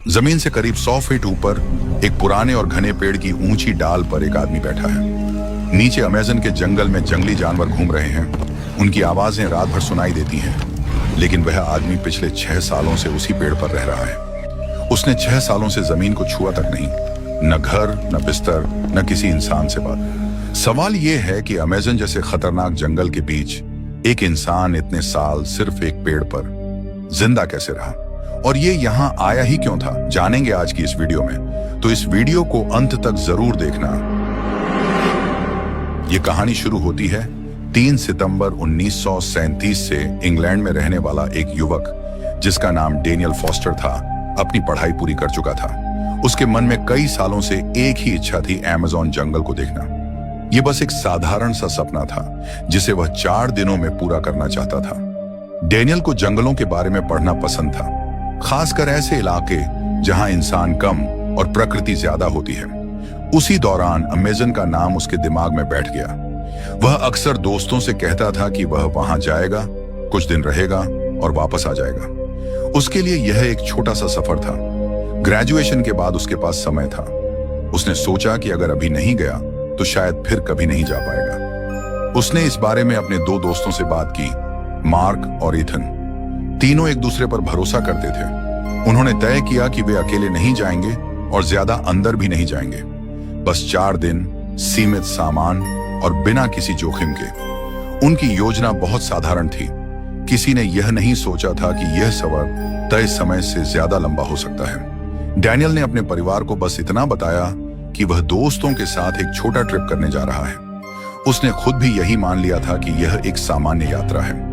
जमीन से करीब 100 फीट ऊपर एक पुराने और घने पेड़ की ऊंची डाल पर एक आदमी बैठा है। नीचे अमेज़न के जंगल में जंगली जानवर घूम रहे हैं। उनकी आवाजें रात भर सुनाई देती हैं। लेकिन वह आदमी पिछले 6 सालों से उसी पेड़ पर रह रहा है। उसने 6 सालों से जमीन को छुआ तक नहीं, न घर, न बिस्तर, न किसी इंसान से बात। सवाल यह है कि अमेज़न जैसे खतरनाक जंगल के बीच एक इंसान इतने साल सिर्फ एक पेड़ पर जिंदा कैसे रहा, और ये यहां आया ही क्यों था, जानेंगे आज की इस वीडियो में। तो इस वीडियो को अंत तक जरूर देखना। ये कहानी शुरू होती है 3 सितंबर 1937 से। इंग्लैंड में रहने वाला एक युवक जिसका नाम डेनियल फॉस्टर था, अपनी पढ़ाई पूरी कर चुका था। उसके मन में कई सालों से एक ही इच्छा थी, अमेज़न जंगल को देखना। यह बस एक साधारण सा सपना था जिसे वह 4 दिनों में पूरा करना चाहता था। डेनियल को जंगलों के बारे में पढ़ना पसंद था, खासकर ऐसे इलाके जहां इंसान कम और प्रकृति ज्यादा होती है। उसी दौरान अमेज़न का नाम उसके दिमाग में बैठ गया। वह अक्सर दोस्तों से कहता था कि वह वहां जाएगा, कुछ दिन रहेगा और वापस आ जाएगा। उसके लिए यह एक छोटा सा सफर था। ग्रेजुएशन के बाद उसके पास समय था। उसने सोचा कि अगर अभी नहीं गया तो शायद फिर कभी नहीं जा पाएगा। उसने इस बारे में अपने 2 दोस्तों से बात की, मार्क और ईथन। तीनों एक दूसरे पर भरोसा करते थे। उन्होंने तय किया कि वे अकेले नहीं जाएंगे और ज्यादा अंदर भी नहीं जाएंगे। बस 4 दिन, सीमित सामान और बिना किसी जोखिम के। उनकी योजना बहुत साधारण थी। किसी ने यह नहीं सोचा था कि यह सफर तय समय से ज्यादा लंबा हो सकता है। डैनियल ने अपने परिवार को बस इतना बताया कि वह दोस्तों के साथ एक छोटा ट्रिप करने जा रहा है। उसने खुद भी यही मान लिया था कि यह एक सामान्य यात्रा है।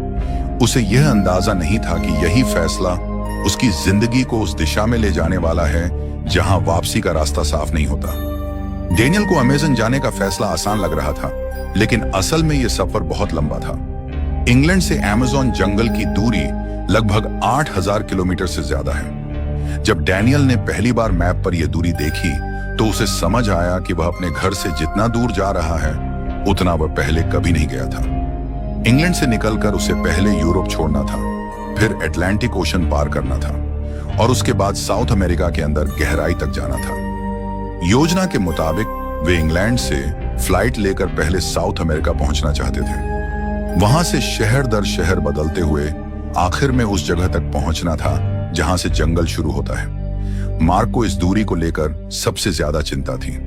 उसे यह अंदाजा नहीं था कि यही फैसला उसकी जिंदगी को उस दिशा में ले जाने वाला है जहां वापसी का रास्ता साफ नहीं होता। डेनियल को अमेज़न जाने का फैसला आसान लग रहा था, लेकिन असल में यह सफर बहुत लंबा था। इंग्लैंड से अमेज़न जंगल की दूरी लगभग 8000 किलोमीटर से ज्यादा है। जब डैनियल ने पहली बार मैप पर यह दूरी देखी तो उसे समझ आया कि वह अपने घर से जितना दूर जा रहा है उतना वह पहले कभी नहीं गया था। इंग्लैंड से निकलकर उसे पहले यूरोप छोड़ना था, फिर अटलांटिक ओशन पार करना था और उसके बाद साउथ अमेरिका के अंदर गहराई तक जाना था। योजना के मुताबिक वे इंग्लैंड से फ्लाइट लेकर पहले साउथ अमेरिका पहुंचना चाहते थे। वहां से शहर दर शहर बदलते हुए आखिर में उस जगह तक पहुंचना था जहां से जंगल शुरू होता है। मार्क को इस दूरी को लेकर सबसे ज्यादा चिंता थी।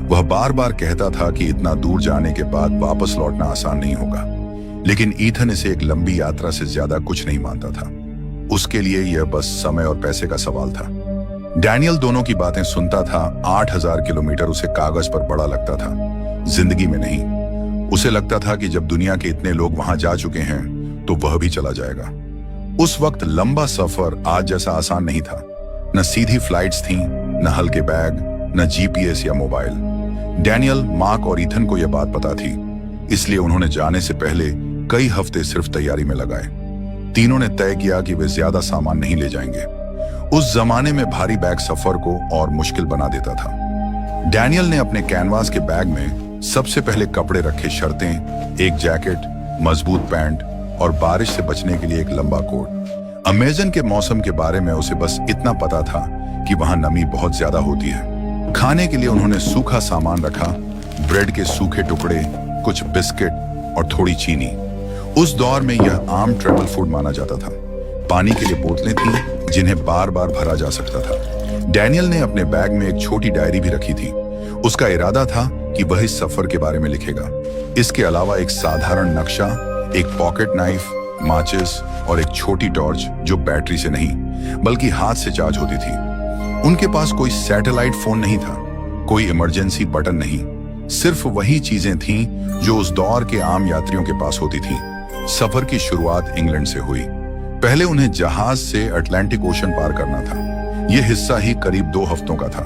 वह बार बार कहता था कि इतना दूर जाने के बाद वापस लौटना आसान नहीं होगा। लेकिन ईथन इसे एक लंबी यात्रा से ज्यादा कुछ नहीं मानता था। उसके लिए यह बस समय और पैसे का सवाल था। डैनियल दोनों की बातें सुनता था। 8000 किलोमीटर उसे कागज पर बड़ा लगता था, जिंदगी में नहीं। उसे लगता था कि जब दुनिया के इतने लोग वहां जा चुके हैं तो वह भी चला जाएगा। उस वक्त लंबा सफर आज जैसा आसान नहीं था। न सीधी फ्लाइट्स थीं, न हल्के बैग, न जीपीएस या मोबाइल। डैनियल, मार्क और ईथन को यह बात पता थी, इसलिए उन्होंने जाने से पहले कई हफ्ते सिर्फ तैयारी में लगाए। तीनों ने तय किया कि वे ज्यादा सामान नहीं ले जाएंगे। उस जमाने में भारी बैग सफर को और मुश्किल बना देता था। डैनियल ने अपने कैनवास के बैग में सबसे पहले कपड़े रखे, शर्तें, एक जैकेट, मजबूत पैंट और बारिश से बचने के लिए एक लंबा कोट। अमेज़न के मौसम के बारे में उसे बस इतना पता था कि वहां नमी बहुत ज्यादा होती है। खाने के लिए उन्होंने सूखा सामान रखा, ब्रेड के सूखे टुकड़े, कुछ बिस्किट और थोड़ी चीनी। उस दौर में यह आम ट्रैवल फूड माना जाता था। पानी के लिए बोतलें थीं जिन्हें बार बार भरा जा सकता था। डैनियल ने अपने बैग में एक छोटी डायरी भी रखी थी। उसका इरादा था कि वह इस सफर के बारे में लिखेगा। इसके अलावा एक साधारण नक्शा, एक पॉकेट नाइफ, माचिस और एक छोटी टॉर्च जो बैटरी से नहीं बल्कि हाथ से चार्ज होती थी। उनके पास कोई सैटेलाइट फोन नहीं था, कोई इमरजेंसी बटन नहीं, सिर्फ वही चीजें थीं जो उस दौर के आम यात्रियों के पास होती थीं। सफर की शुरुआत इंग्लैंड से हुई। पहले उन्हें जहाज से अटलांटिक ओशन पार करना था। यह हिस्सा ही करीब 2 हफ्तों का था।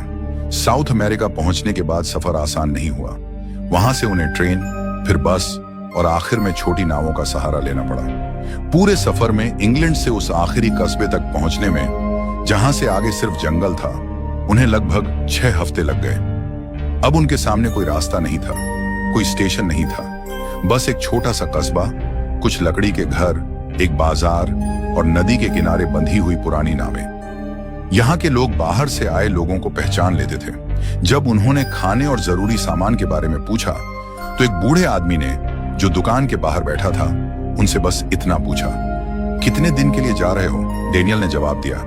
साउथ अमेरिका पहुंचने के बाद सफर आसान नहीं हुआ। वहां से उन्हें ट्रेन, फिर बस और आखिर में छोटी नावों का सहारा लेना पड़ा। पूरे सफर में इंग्लैंड से उस आखिरी कस्बे तक पहुंचने में, जहां से आगे सिर्फ जंगल था, उन्हें लगभग 6 हफ्ते लग गए। अब उनके सामने कोई रास्ता नहीं था, कोई स्टेशन नहीं था, बस एक छोटा सा कस्बा, कुछ लकड़ी के घर, एक बाजार और नदी के किनारे बंधी हुई पुरानी नावें। यहाँ के लोग बाहर से आए लोगों को पहचान लेते थे। जब उन्होंने खाने और जरूरी सामान के बारे में पूछा तो एक बूढ़े आदमी ने, जो दुकान के बाहर बैठा था, उनसे बस इतना पूछा, कितने दिन के लिए जा रहे हो? डेनियल ने जवाब दिया,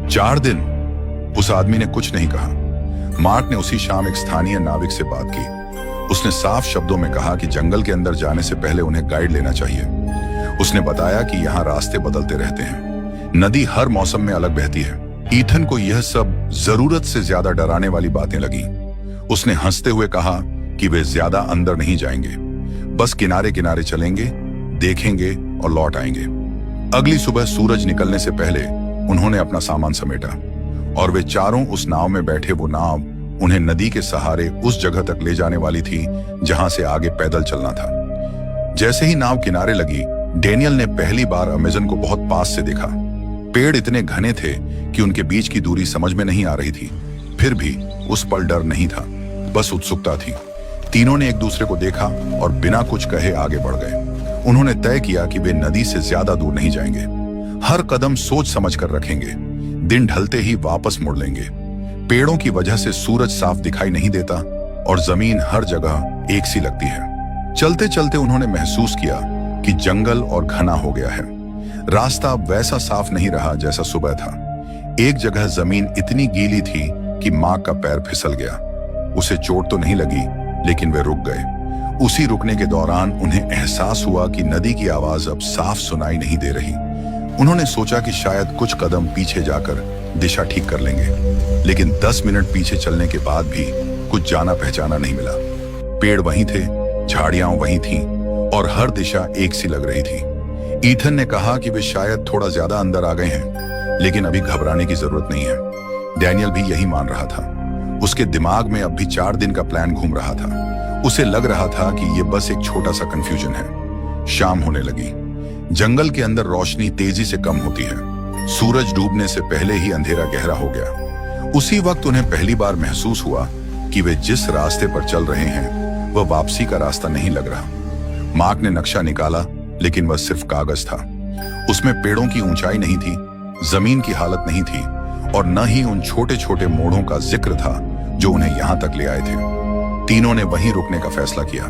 4 दिन। उस आदमी ने कुछ नहीं कहा। मार्क ने उसी शाम एक स्थानीय नाविक से बात की। उसने साफ शब्दों में कहा कि जंगल के अंदर जाने से पहले उन्हें गाइड लेना चाहिए। उसने बताया कि यहाँ रास्ते बदलते रहते हैं, नदी हर मौसम में अलग बहती है। ईथन को यह सब जरूरत से ज्यादा डराने वाली बातें लगी। उसने हंसते हुए कहा कि वे ज्यादा अंदर नहीं जाएंगे, बस किनारे किनारे चलेंगे, देखेंगे और लौट आएंगे। अगली सुबह सूरज निकलने से पहले उन्होंने अपना सामान समेटा और वे चारों उस नाव में बैठे। वो नाव उन्हें नदी के सहारे उस जगह तक ले जाने वाली थी जहां से आगे पैदल चलना था। जैसे ही नाव किनारे लगी, डेनियल ने पहली बार अमेज़न को बहुत पास से देखा। पेड़ इतने घने थे कि उनके बीच की दूरी समझ में नहीं आ रही थी। फिर भी उस पर डर नहीं था, बस उत्सुकता थी। तीनों ने एक दूसरे को देखा और बिना कुछ कहे आगे बढ़ गए। उन्होंने तय किया कि वे नदी से ज्यादा दूर नहीं जाएंगे। हर कदम सोच समझ कर रखेंगे। दिन ढलते ही वापस मुड़ लेंगे। पेड़ों की वजह से सूरज साफ दिखाई नहीं देता और जमीन हर जगह एक सी लगती है। चलते चलते उन्होंने महसूस किया कि जंगल और घना हो गया है। रास्ता अब वैसा साफ नहीं रहा जैसा सुबह था। एक जगह जमीन इतनी गीली थी कि मार्क का पैर फिसल गया। उसे चोट तो नहीं लगी, लेकिन वे रुक गए। उसी रुकने के दौरान उन्हें एहसास हुआ कि नदी की आवाज अब साफ सुनाई नहीं दे रही। उन्होंने सोचा कि शायद कुछ कदम पीछे जाकर दिशा ठीक कर लेंगे, लेकिन 10 मिनट पीछे चलने के बाद भी कुछ जाना पहचाना नहीं मिला। पेड़ वहीं थे, झाड़ियां वहीं थीं और हर दिशा एक सी लग रही थी। ईथन ने कहा कि वे शायद थोड़ा ज्यादा अंदर आ गए हैं, लेकिन अभी घबराने की जरूरत नहीं है। डैनियल भी यही मान रहा था। उसके दिमाग में अब भी 4 दिन का प्लान घूम रहा था। उसे लग रहा था कि यह बस एक छोटा सा कंफ्यूजन है। शाम होने लगी। जंगल के अंदर रोशनी तेजी से कम होती है। सूरज डूबने से पहले ही अंधेरा गहरा हो गया। उसी वक्त उन्हें पहली बार महसूस हुआ कि वे जिस रास्ते पर चल रहे हैं वह वापसी का रास्ता नहीं लग रहा। मार्क ने नक्शा निकाला, लेकिन वह सिर्फ कागज था। उसमें पेड़ों की ऊंचाई नहीं थी, जमीन की हालत नहीं थी और न ही उन छोटे छोटे मोड़ों का जिक्र था जो उन्हें यहां तक ले आए थे। तीनों ने वहीं रुकने का फैसला किया।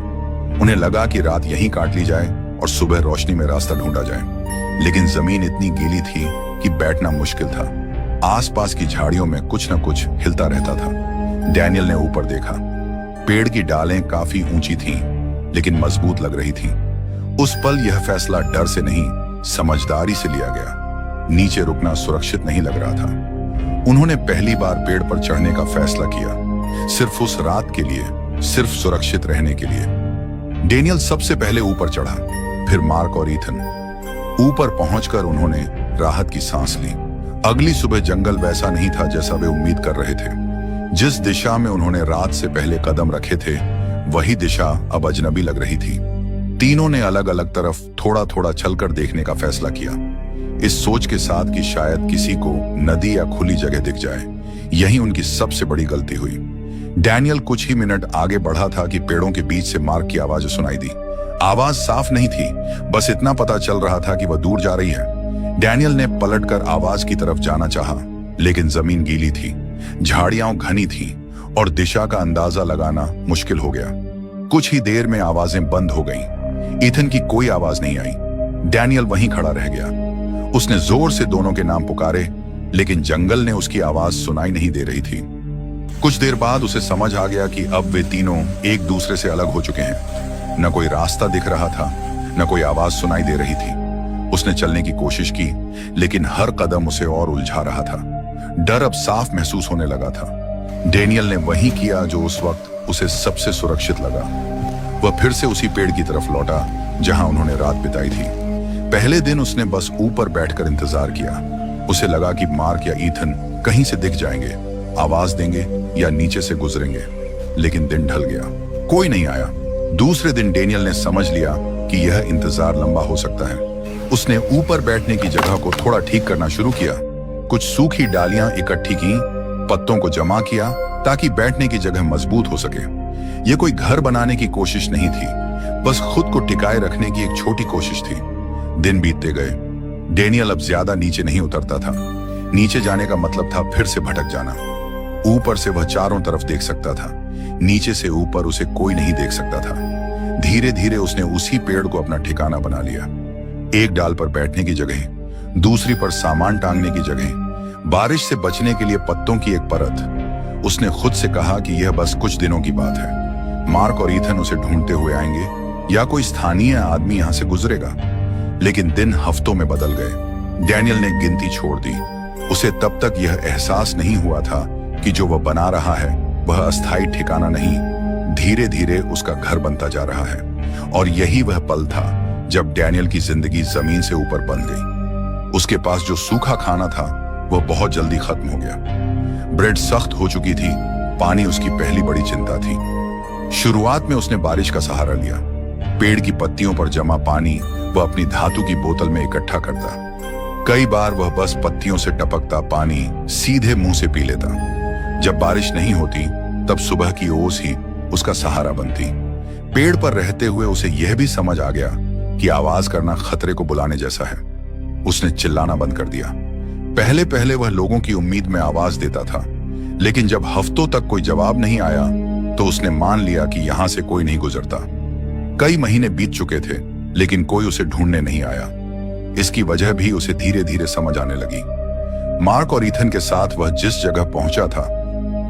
उन्हें लगा कि रात यहीं काट ली जाए और सुबह रोशनी में रास्ता ढूंढा जाए, लेकिन जमीन इतनी गीली थी कि बैठना मुश्किल था। आसपास की झाड़ियों में कुछ न कुछ हिलता रहता था। डैनियल ने ऊपर देखा। पेड़ की डालें काफी ऊंची थीं, लेकिन मजबूत लग रही थीं। उस पल यह फैसला डर से नहीं, समझदारी से लिया गया। नीचे रुकना सुरक्षित नहीं लग रहा था। उन्होंने पहली बार पेड़ पर चढ़ने का फैसला किया, सिर्फ उस रात के लिए, सिर्फ सुरक्षित रहने के लिए। डेनियल सबसे पहले ऊपर चढ़ा, फिर मार्क और ईथन। ऊपर पहुंचकर उन्होंने राहत की सांस ली। अगली सुबह जंगल वैसा नहीं था जैसा वे उम्मीद कर रहे थे। जिस दिशा में उन्होंने रात से पहले कदम रखे थे, वही दिशा अब अजनबी लग रही थी। तीनों ने अलग अलग तरफ थोड़ा थोड़ा चलकर देखने का फैसला किया, इस सोच के साथ कि शायद किसी को नदी या खुली जगह दिख जाए। यही उनकी सबसे बड़ी गलती हुई। डैनियल कुछ ही मिनट आगे बढ़ा था कि पेड़ों के बीच से मार्क की आवाज सुनाई दी। आवाज साफ नहीं थी, बस इतना पता चल रहा था कि वह दूर जा रही है। डैनियल ने पलटकर आवाज की तरफ जाना चाहा, लेकिन जमीन गीली थी, झाड़ियां घनी थीं और दिशा का अंदाजा लगाना मुश्किल हो गया। कुछ ही देर में आवाजें बंद हो गईं। ईथन की कोई आवाज नहीं आई। डैनियल वहीं खड़ा रह गया। उसने जोर से दोनों के नाम पुकारे, लेकिन जंगल ने उसकी आवाज सुनाई नहीं दे रही थी। कुछ देर बाद उसे समझ आ गया कि अब वे तीनों एक दूसरे से अलग हो चुके हैं। न कोई रास्ता दिख रहा था, न कोई आवाज सुनाई दे रही थी। उसने चलने की कोशिश की, लेकिन हर कदम उसे और उलझा रहा था। डर अब साफ महसूस होने लगा था। डैनियल ने वही किया जो उस वक्त उसे सबसे सुरक्षित लगा। वह फिर से उसी पेड़ की तरफ लौटा जहां उन्होंने रात बिताई थी। पहले दिन उसने बस ऊपर बैठकर इंतजार किया। उसे लगा कि मार्क या ईथन कहीं से दिख जाएंगे, आवाज देंगे या नीचे से गुजरेंगे, लेकिन दिन ढल गया, कोई नहीं आया। दूसरे दिन डैनियल ने समझ लिया कि यह इंतजार लंबा हो सकता है। उसने ऊपर बैठने की जगह को थोड़ा ठीक करना शुरू किया। कुछ सूखी डालियां इकट्ठी की, पत्तों को जमा किया ताकि बैठने की जगह मजबूत हो सके। यह कोई घर बनाने की कोशिश नहीं थी, बस खुद को टिकाए रखने की एक छोटी कोशिश थी। दिन बीतते गए। डैनियल अब ज्यादा नीचे नहीं उतरता था। नीचे जाने का मतलब था फिर से भटक जाना। ऊपर से वह चारों तरफ देख सकता था, नीचे से ऊपर उसे कोई नहीं देख सकता था। धीरे धीरे उसने उसी पेड़ को अपना ठिकाना बना लिया। एक डाल पर बैठने की जगह, दूसरी पर सामान टांगने की जगह, बारिश से बचने के लिए पत्तों की एक परत। उसने खुद से कहा कि यह बस कुछ दिनों की बात है। मार्क और ईथन उसे ढूंढते हुए आएंगे या कोई स्थानीय आदमी यहां से गुजरेगा। लेकिन दिन हफ्तों में बदल गए। डैनियल ने गिनती छोड़ दी। उसे तब तक यह एहसास नहीं हुआ था कि जो वह बना रहा है वह अस्थायी ठिकाना नहीं, धीरे धीरे उसका घर बनता जा रहा है। और यही वह पल था जब डैनियल की जिंदगी जमीन से ऊपर बन गई। उसके पास जो सूखा खाना था वह बहुत जल्दी खत्म हो गया। ब्रेड सख्त हो चुकी थी, पानी उसकी पहली बड़ी चिंता थी। शुरुआत में उसने बारिश का सहारा लिया। पेड़ की पत्तियों पर जमा पानी वह अपनी धातु की बोतल में इकट्ठा करता। कई बार वह बस पत्तियों से टपकता पानी सीधे मुंह से पी लेता। जब बारिश नहीं होती तब सुबह की ओस ही उसका सहारा बनती। पेड़ पर रहते हुए उसे यह भी समझ आ गया कि आवाज करना खतरे को बुलाने जैसा है। उसने चिल्लाना बंद कर दिया। पहले पहले वह लोगों की उम्मीद में आवाज देता था, लेकिन जब हफ्तों तक कोई जवाब नहीं आया तो उसने मान लिया कि यहां से कोई नहीं गुजरता। कई महीने बीत चुके थे, लेकिन कोई उसे ढूंढने नहीं आया। इसकी वजह भी उसे धीरे धीरे समझ आने लगी। मार्क और ईथन के साथ वह जिस जगह पहुंचा था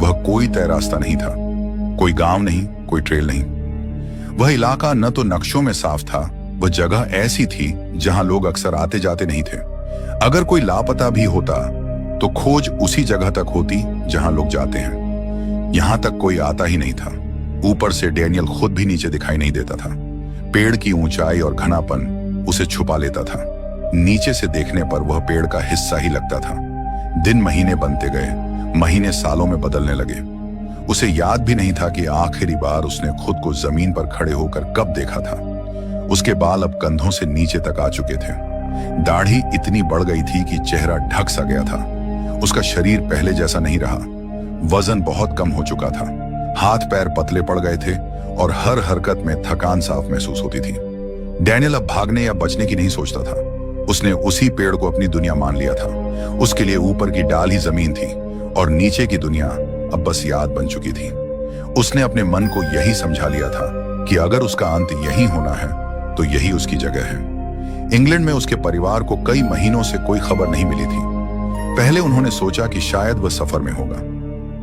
वह कोई तय रास्ता नहीं था। कोई गांव नहीं, कोई ट्रेल नहीं। वह इलाका न तो नक्शों में साफ था, वह जगह ऐसी थी जहां लोग अक्सर आते जाते नहीं थे। अगर कोई लापता भी होता तो खोज उसी जगह तक होती जहां लोग जाते हैं। यहां तक कोई आता ही नहीं था। ऊपर से डैनियल खुद भी नीचे दिखाई नहीं देता था। पेड़ की ऊंचाई और घनापन उसे छुपा लेता था। नीचे से देखने पर वह पेड़ का हिस्सा ही लगता था। दिन महीने बनते गए, महीने सालों में बदलने लगे। उसे याद भी नहीं था कि आखिरी बार उसने खुद को जमीन पर खड़े होकर कब देखा था। उसके बाल अब कंधों से नीचे तक आ चुके थे। दाढ़ी इतनी बढ़ गई थी कि चेहरा ढक सा गया था। उसका शरीर पहले जैसा नहीं रहा। वजन बहुत कम हो चुका था। हाथ पैर पतले पड़ गए थे और हर हरकत में थकान साफ महसूस होती थी। डैनियल अब भागने या बचने की नहीं सोचता था। उसने उसी पेड़ को अपनी दुनिया मान लिया था। उसके लिए ऊपर की डाल ही जमीन थी और नीचे की दुनिया अब बस याद बन चुकी थी। उसने अपने मन को यही समझा लिया था कि अगर उसका अंत यही होना है तो यही उसकी जगह है। इंग्लैंड में उसके परिवार को कई महीनों से कोई खबर नहीं मिली थी। पहले उन्होंने सोचा कि शायद वह सफर में होगा,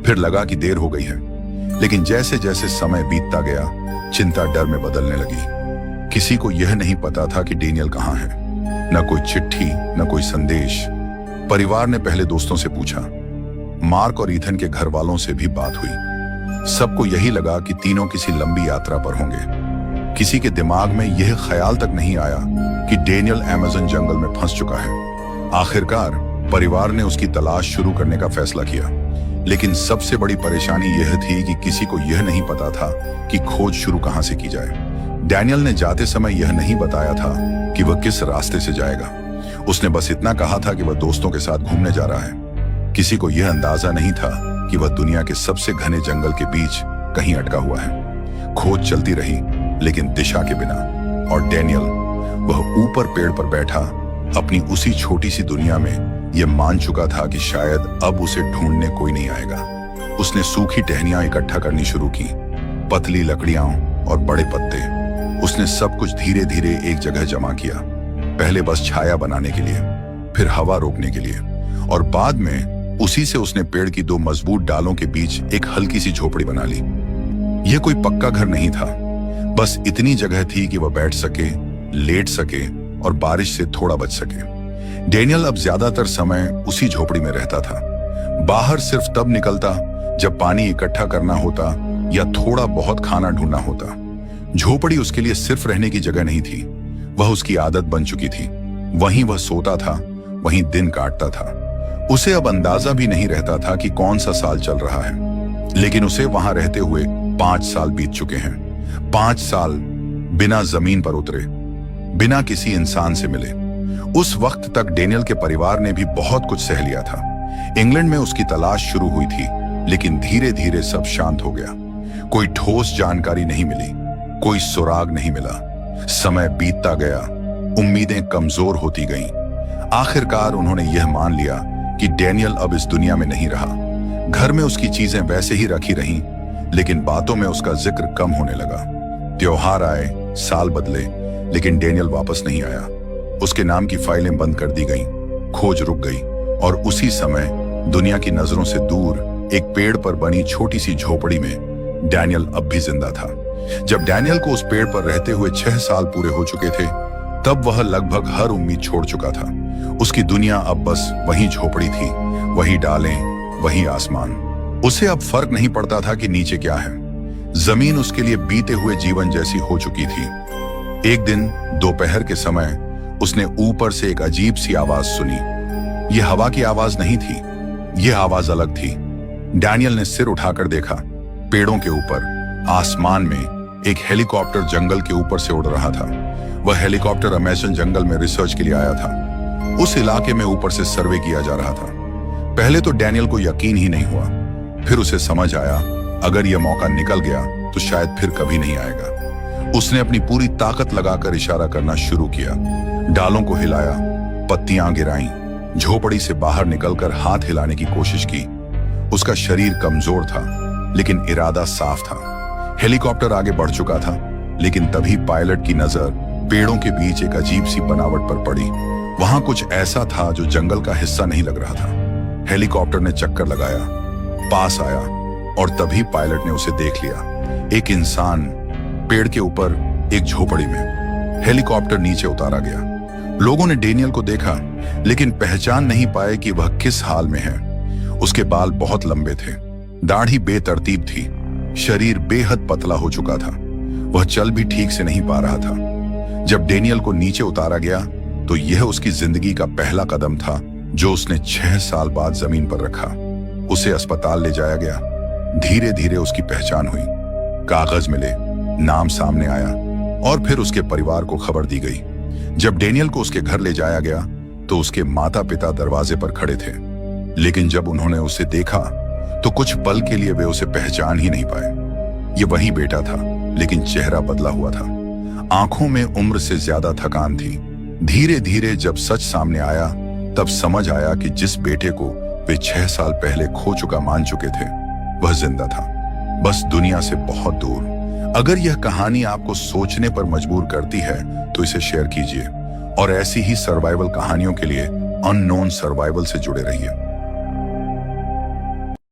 फिर लगा कि देर हो गई है। लेकिन जैसे जैसे समय बीतता गया, चिंता डर में बदलने लगी। किसी को यह नहीं पता था कि डैनियल कहाँ है। न कोई चिट्ठी, न कोई संदेश। परिवार ने पहले दोस्तों से पूछा, मार्क और ईथन के घर वालों से भी बात हुई। सबको यही लगा कि तीनों किसी लंबी यात्रा पर होंगे। किसी के दिमाग में यह ख्याल तक नहीं आया कि डैनियल अमेज़न जंगल में फंस चुका है। आखिरकार परिवार ने उसकी तलाश शुरू करने का फैसला किया। लेकिन सबसे बड़ी परेशानी यह थी कि किसी को यह नहीं पता था कि खोज शुरू कहां से की जाए। डैनियल ने जाते समय यह नहीं बताया था कि वह किस रास्ते से जाएगा। उसने बस इतना कहा था कि वह दोस्तों के साथ घूमने जा रहा है। किसी को यह अंदाजा नहीं था कि वह दुनिया के सबसे घने जंगल के बीच कहीं अटका हुआ है। खोज चलती रही, लेकिन दिशा के बिना। और डैनियल, वह ऊपर पेड़ पर बैठा अपनी उसी छोटी सी दुनिया में यह मान चुका था कि शायद अब उसे ढूंढने कोई नहीं आएगा। उसने सूखी टहनियां इकट्ठा करनी शुरू की, पतली लकड़ियां और बड़े पत्ते। उसने सब कुछ धीरे धीरे एक जगह जमा किया। पहले बस छाया बनाने के लिए, फिर हवा रोकने के लिए, और बाद में उसी से उसने पेड़ की दो मजबूत डालों के बीच एक हल्की सी झोपड़ी बना ली। यह कोई पक्का घर नहीं था, बस इतनी जगह थी कि वह बैठ सके, लेट सके और बारिश से थोड़ा बच सके। डैनियल अब ज्यादातर समय उसी झोपड़ी में रहता था। बाहर सिर्फ तब निकलता जब पानी इकट्ठा करना होता या थोड़ा बहुत खाना ढूंढना होता। झोपड़ी उसके लिए सिर्फ रहने की जगह नहीं थी, वह उसकी आदत बन चुकी थी। वहीं वह सोता था, वहीं दिन काटता था। उसे अब अंदाजा भी नहीं रहता था कि कौन सा साल चल रहा है, लेकिन उसे वहां रहते हुए 5 साल बीत चुके हैं। 5 साल बिना जमीन पर उतरे, बिना किसी इंसान से मिले। उस वक्त तक डैनियल के परिवार ने भी बहुत कुछ सह लिया था। इंग्लैंड में उसकी तलाश शुरू हुई थी, लेकिन धीरे धीरे सब शांत हो गया। कोई ठोस जानकारी नहीं मिली, कोई सुराग नहीं मिला। समय बीतता गया, उम्मीदें कमजोर होती गईं। आखिरकार उन्होंने यह मान लिया कि डैनियल अब इस दुनिया में नहीं रहा। घर में उसकी चीजें वैसे ही रखी रहीं, लेकिन बातों में उसका जिक्र कम होने लगा। त्योहार आए, साल बदले, लेकिन डैनियल वापस नहीं आया। उसके नाम की फाइलें बंद कर दी गईं, खोज रुक गई, और उसी समय दुनिया की नजरों से दूर एक पेड़ पर बनी छोटी सी झोपड़ी में डैनियल अब भी जिंदा था। जब डैनियल को उस पेड़ पर रहते हुए 6 साल पूरे हो चुके थे, तब वह लगभग हर उम्मीद छोड़ चुका था। उसकी दुनिया अब बस वही झोपड़ी थी, वही डालें, वही आसमान। उसे अब फर्क नहीं पड़ता था कि नीचे क्या है। जमीन उसके लिए बीते हुए जीवन जैसी हो चुकी थी। एक दिन दोपहर के समय उसने ऊपर से एक अजीब सी आवाज सुनी। यह हवा की आवाज नहीं थी, यह आवाज अलग थी। डैनियल ने सिर उठाकर देखा। पेड़ों के ऊपर आसमान में एक हेलीकॉप्टर जंगल के ऊपर से उड़ रहा था। वह हेलीकॉप्टर अमेज़न जंगल में रिसर्च के लिए आया था। उस इलाके में ऊपर से सर्वे किया जा रहा था। पहले तो डैनियल को यकीन ही नहीं हुआ, फिर उसे समझ आया अगर यह मौका निकल गया तो शायद फिर कभी नहीं आएगा। उसने अपनी पूरी ताकत लगाकर इशारा करना शुरू किया, डालों को हिलाया, पत्तियां गिराईं, झोपड़ी से बाहर निकलकर हाथ हिलाने की कोशिश की। उसका शरीर कमजोर था, लेकिन इरादा साफ था। हेलीकॉप्टर आगे बढ़ चुका था, लेकिन तभी पायलट की नजर पेड़ों के बीच एक अजीब सी बनावट पर पड़ी। वहां कुछ ऐसा था जो जंगल का हिस्सा नहीं लग रहा था। हेलीकॉप्टर ने चक्कर लगाया, पास आया, और तभी पायलट ने उसे देख लिया। एक इंसान पेड़ के ऊपर एक झोपड़ी में। हेलीकॉप्टर नीचे उतारा गया। लोगों ने डैनियल को देखा, लेकिन पहचान नहीं पाए कि वह किस हाल में है। उसके बाल बहुत लंबे थे, दाढ़ी बेतरतीब थी, शरीर बेहद पतला हो चुका था। वह चल भी ठीक से नहीं पा रहा था। जब डैनियल को नीचे उतारा गया तो यह उसकी जिंदगी का पहला कदम था जो उसने 6 साल बाद जमीन पर रखा। उसे अस्पताल ले जाया गया। धीरे धीरे उसकी पहचान हुई, कागज मिले, नाम सामने आया, और फिर उसके परिवार को खबर दी गई। जब डैनियल को उसके घर ले जाया गया तो उसके माता पिता दरवाजे पर खड़े थे, लेकिन जब उन्होंने उसे देखा तो कुछ पल के लिए वे उसे पहचान ही नहीं पाए। ये वही बेटा था, लेकिन चेहरा बदला हुआ था। आंखों में उम्र से ज्यादा थकान थी। धीरे धीरे जब सच सामने आया तब समझ आया कि जिस बेटे को वे 6 साल पहले खो चुका मान चुके थे, वह जिंदा था, बस दुनिया से बहुत दूर। अगर यह कहानी आपको सोचने पर मजबूर करती है तो इसे शेयर कीजिए, और ऐसी ही सर्वाइवल कहानियों के लिए अननोन सर्वाइवल से जुड़े रहिए।